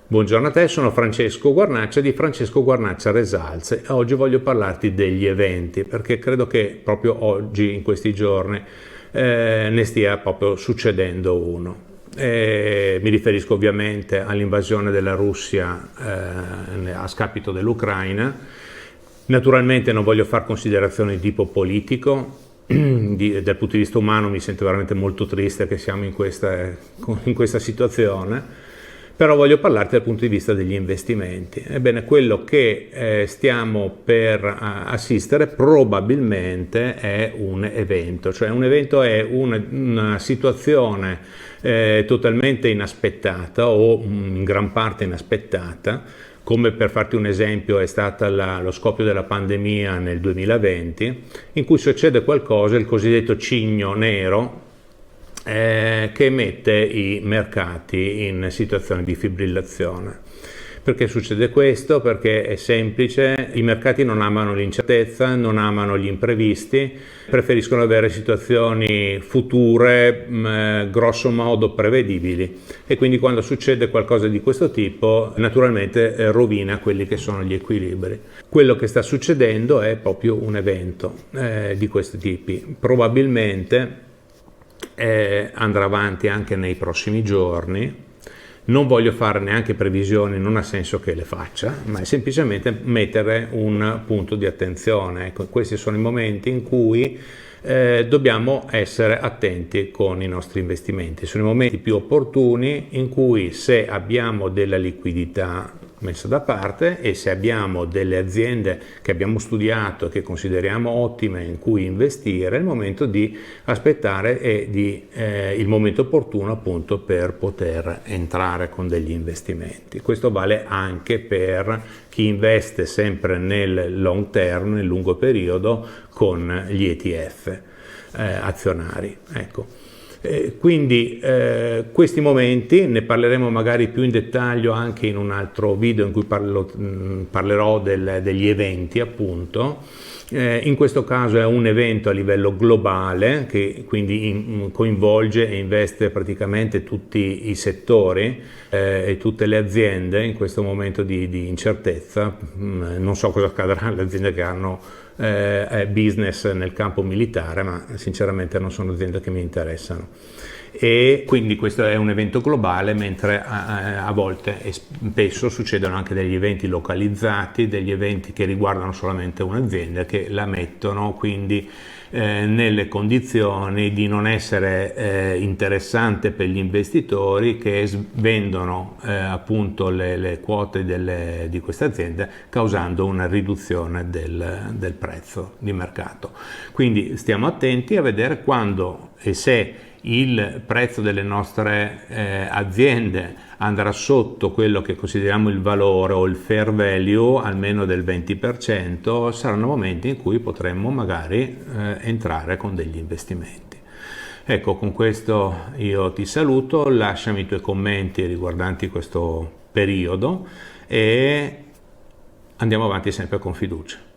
Buongiorno a te, sono Francesco Guarnaccia di Francesco Guarnaccia Results e oggi voglio parlarti degli eventi perché credo che proprio oggi, in questi giorni, ne stia proprio succedendo uno. Mi riferisco ovviamente all'invasione della Russia a scapito dell'Ucraina. Naturalmente non voglio fare considerazioni di tipo politico. Dal punto di vista umano mi sento veramente molto triste che siamo in questa situazione, però voglio parlarti dal punto di vista degli investimenti. Ebbene, quello che stiamo per assistere probabilmente è un evento, cioè un evento è una situazione totalmente inaspettata o in gran parte inaspettata, come per farti un esempio è stato lo scoppio della pandemia nel 2020, in cui succede qualcosa, il cosiddetto cigno nero, che mette i mercati in situazione di fibrillazione. Perché succede questo? Perché è semplice, i mercati non amano l'incertezza, non amano gli imprevisti, preferiscono avere situazioni future grosso modo prevedibili e quindi quando succede qualcosa di questo tipo naturalmente rovina quelli che sono gli equilibri. Quello che sta succedendo è proprio un evento di questi tipi. Probabilmente andrà avanti anche nei prossimi giorni. Non voglio fare neanche previsioni, non ha senso che le faccia, ma è semplicemente mettere un punto di attenzione. Ecco, questi sono i momenti in cui dobbiamo essere attenti con i nostri investimenti. Sono i momenti più opportuni in cui, se abbiamo della liquidità messa da parte e se abbiamo delle aziende che abbiamo studiato e che consideriamo ottime in cui investire, è il momento di aspettare e il momento opportuno appunto per poter entrare con degli investimenti. Questo vale anche per chi investe sempre nel long term, nel lungo periodo, con gli ETF azionari. Ecco. Quindi questi momenti ne parleremo magari più in dettaglio anche in un altro video in cui parlerò degli eventi appunto. In questo caso è un evento a livello globale che quindi coinvolge e investe praticamente tutti i settori e tutte le aziende in questo momento di incertezza. Non so cosa accadrà alle aziende che hanno business nel campo militare, ma sinceramente non sono aziende che mi interessano. E quindi questo è un evento globale, mentre a volte e spesso succedono anche degli eventi localizzati, degli eventi che riguardano solamente un'azienda, che la mettono quindi nelle condizioni di non essere interessante per gli investitori che vendono appunto le quote di questa azienda, causando una riduzione del prezzo di mercato. Quindi stiamo attenti a vedere quando e se il prezzo delle nostre aziende andrà sotto quello che consideriamo il valore o il fair value, almeno del 20%, saranno momenti in cui potremmo magari entrare con degli investimenti. Ecco, con questo io ti saluto, lasciami i tuoi commenti riguardanti questo periodo e andiamo avanti sempre con fiducia.